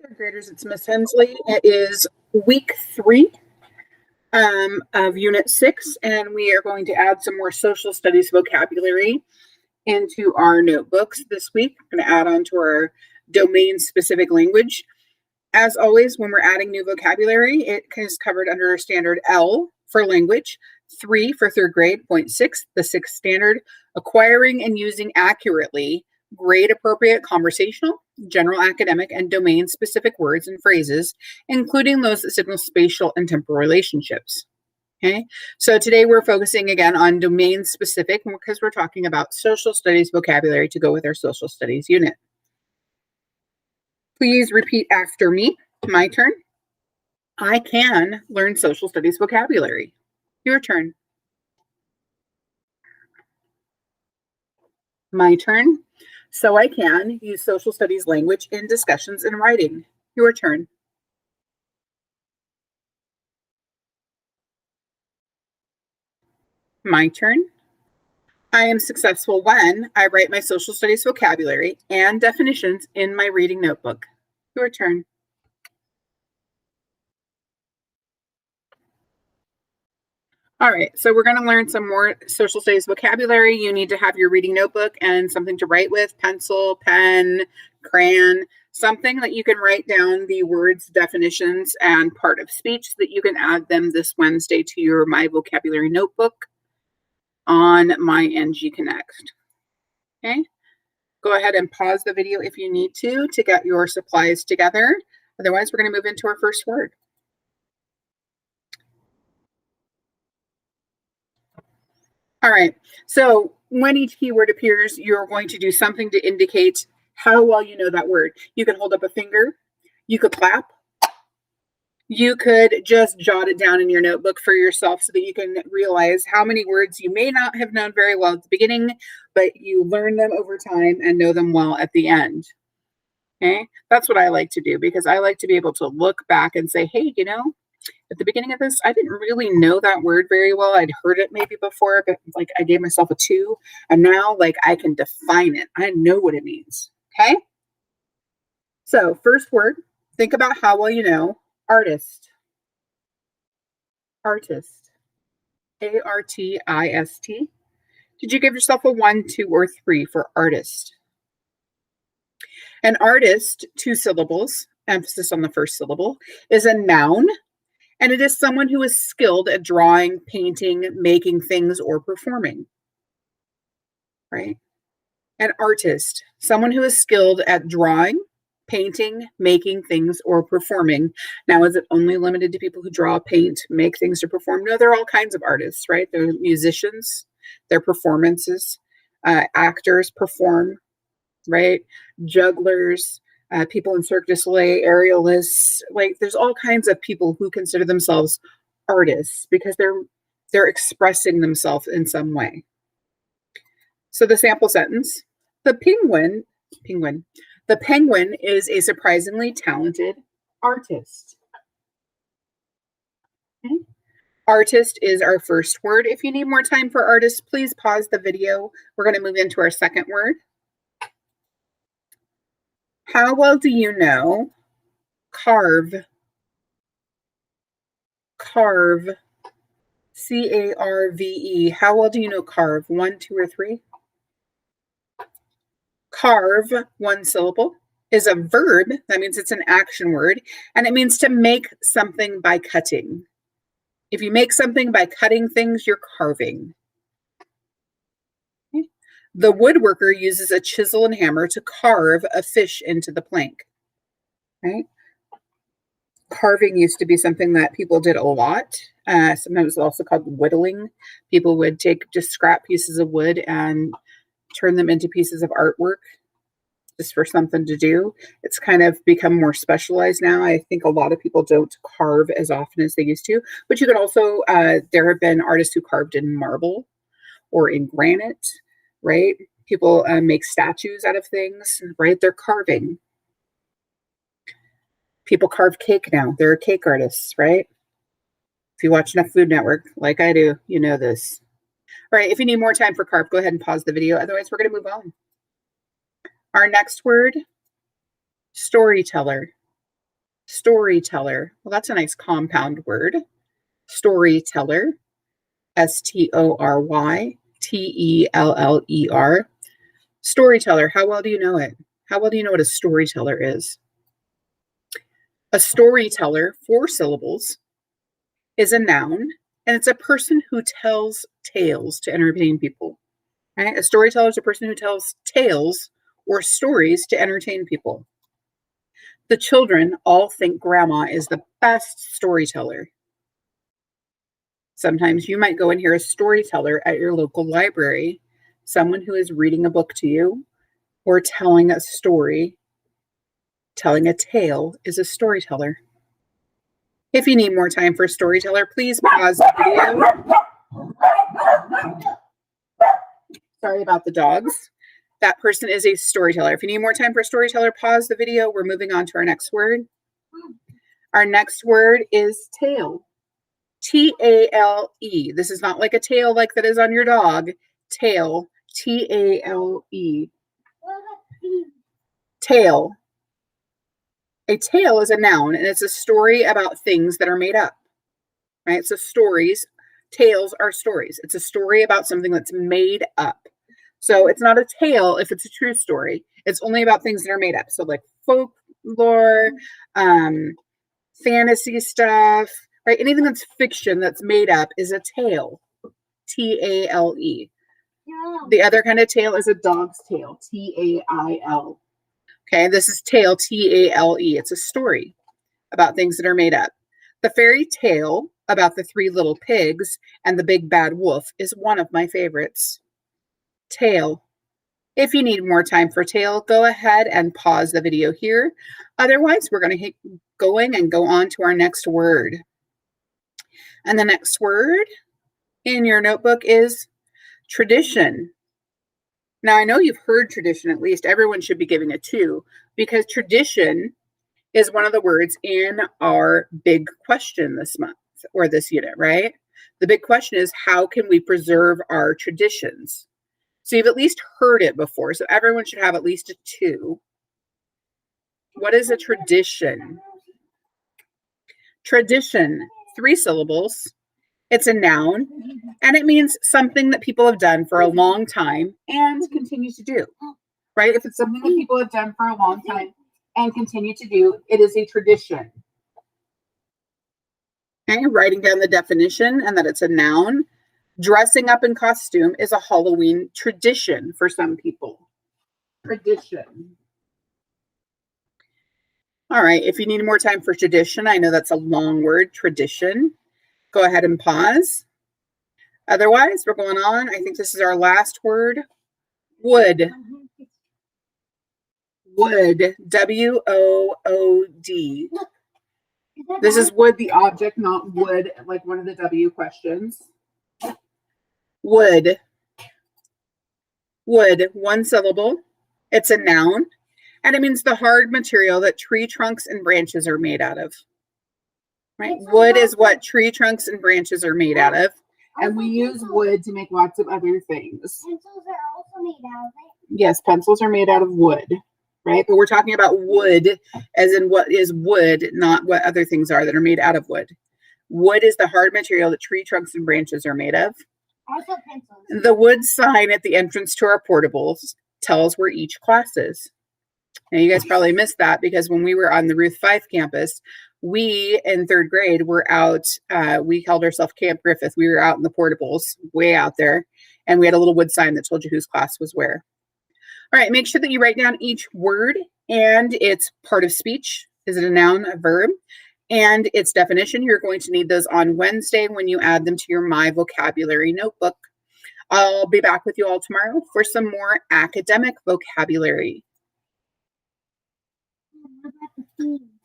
Third graders, it's Miss Hensley. It is week 3 of Unit 6, and we are going to add some more social studies vocabulary into our notebooks this week. I'm going to add on to our domain-specific language. As always, when we're adding new vocabulary, it is covered under standard L for language, 3 for third grade, point 6, the 6th standard, acquiring and using accurately grade-appropriate conversational, general academic, and domain-specific words and phrases, including those that signal spatial and temporal relationships. Okay, so today we're focusing again on domain-specific because we're talking about social studies vocabulary to go with our social studies unit. Please repeat after me. My turn. I can learn social studies vocabulary. Your turn. My turn. So I can use social studies language in discussions and writing. Your turn. My turn. I am successful when I write my social studies vocabulary and definitions in my reading notebook. Your turn. All right, so we're going to learn some more social studies vocabulary. You need to have your reading notebook and something to write with, pencil, pen, crayon, something that you can write down the words, definitions, and part of speech so that you can add them this Wednesday to your My Vocabulary notebook on My NG Connect. Okay, go ahead and pause the video if you need to get your supplies together. Otherwise, we're going to move into our first word. All right, so when each keyword appears, you're going to do something to indicate how well you know that word. You can hold up a finger, you could clap, you could just jot it down in your notebook for yourself so that you can realize how many words you may not have known very well at the beginning, but you learn them over time and know them well at the end. Okay, that's what I like to do because I like to be able to look back and say, hey, you know, at the beginning of this, I didn't really know that word very well. I'd heard it maybe before, but like I gave myself a 2. And now like I can define it. I know what it means. Okay. So first word, think about how well you know artist. Artist. A-R-T-I-S-T. Did you give yourself a 1, 2, or 3 for artist? An artist, 2 syllables, emphasis on the first syllable, is a noun. And it is someone who is skilled at drawing, painting, making things, or performing, right? An artist, someone who is skilled at drawing, painting, making things, or performing. Now, is it only limited to people who draw, paint, make things, or perform? No, there are all kinds of artists, right? They're musicians, they're performances, actors perform, right? Jugglers, people in Cirque du Soleil, aerialists, like there's all kinds of people who consider themselves artists because they're expressing themselves in some way. So the sample sentence, the penguin is a surprisingly talented artist. Okay. Artist is our first word. If you need more time for artist, please pause the video. We're going to move into our second word. How well do you know carve? Carve. C-A-R-V-E. How well do you know carve? 1, 2, or 3? Carve, 1 syllable, is a verb. That means it's an action word. And it means to make something by cutting. If you make something by cutting things, you're carving. Okay. The woodworker uses a chisel and hammer to carve a fish into the plank. Right? Carving used to be something that people did a lot. Sometimes it's also called whittling. People would take just scrap pieces of wood and turn them into pieces of artwork just for something to do. It's kind of become more specialized now. I think a lot of people don't carve as often as they used to, but you can also, there have been artists who carved in marble or in granite, right? People make statues out of things, right? They're carving. People carve cake now. There are cake artists, right? If you watch enough Food Network, like I do, you know this. All right, if you need more time for carve, go ahead and pause the video. Otherwise, we're going to move on. Our next word, storyteller. Storyteller. Well, that's a nice compound word. Storyteller. Storyteller. Storyteller. How well do you know it? How well do you know what a storyteller is? A storyteller, 4 syllables, is a noun, and it's a person who tells tales to entertain people. Right? A storyteller is a person who tells tales or stories to entertain people. The children all think Grandma is the best storyteller. Sometimes you might go and hear a storyteller at your local library, someone who is reading a book to you or telling a story. Telling a tale is a storyteller. If you need more time for a storyteller, please pause the video. Sorry about the dogs. That person is a storyteller. If you need more time for a storyteller, pause the video. We're moving on to our next word. Our next word is tale. T-A-L-E. This is not like a tail like that is on your dog. Tale. T-A-L-E. Tale. A tale is a noun, and it's a story about things that are made up. Right? So stories, tales are stories. It's a story about something that's made up. So it's not a tale if it's a true story. It's only about things that are made up. So like folklore, fantasy stuff, right? Anything that's fiction that's made up is a tale. T-A-L-E. The other kind of tale is a dog's tale. T-A-I-L. Okay, this is tale, T-A-L-E. It's a story about things that are made up. The fairy tale about the 3 little pigs and the big bad wolf is one of my favorites. Tale. If you need more time for tale, go ahead and pause the video here. Otherwise, we're going to keep going and go on to our next word. And the next word in your notebook is tradition. Now, I know you've heard tradition, at least everyone should be giving a 2, because tradition is one of the words in our big question this month or this unit, right? The big question is, how can we preserve our traditions? So you've at least heard it before, so everyone should have at least a 2. What is a tradition? Tradition, 3 syllables. It's a noun, and it means something that people have done for a long time and continue to do, right? If it's something that people have done for a long time and continue to do, it is a tradition. Okay, writing down the definition and that it's a noun. Dressing up in costume is a Halloween tradition for some people. Tradition. All right, if you need more time for tradition, I know that's a long word, tradition. Go ahead and pause. Otherwise, we're going on. I think this is our last word. Wood. Wood. W-O-O-D. This is wood, the object, not wood, like one of the W questions. Wood. Wood, 1 syllable. It's a noun, and it means the hard material that tree trunks and branches are made out of. Right? Wood is what tree trunks and branches are made out of. And we use wood to make lots of other things. Pencils are also made out of it. Yes, pencils are made out of wood, right? But we're talking about wood as in what is wood, not what other things are that are made out of wood. Wood is the hard material that tree trunks and branches are made of. Also pencils. The wood sign at the entrance to our portables tells where each class is. Now, you guys probably missed that because when we were on the Ruth Fife campus, we in 3rd grade were out, we called ourselves Camp Griffith. We were out in the portables, way out there, and we had a little wood sign that told you whose class was where. All right, make sure that you write down each word and its part of speech. Is it a noun, a verb? And its definition. You're going to need those on Wednesday when you add them to your My Vocabulary notebook. I'll be back with you all tomorrow for some more academic vocabulary. What about the theme?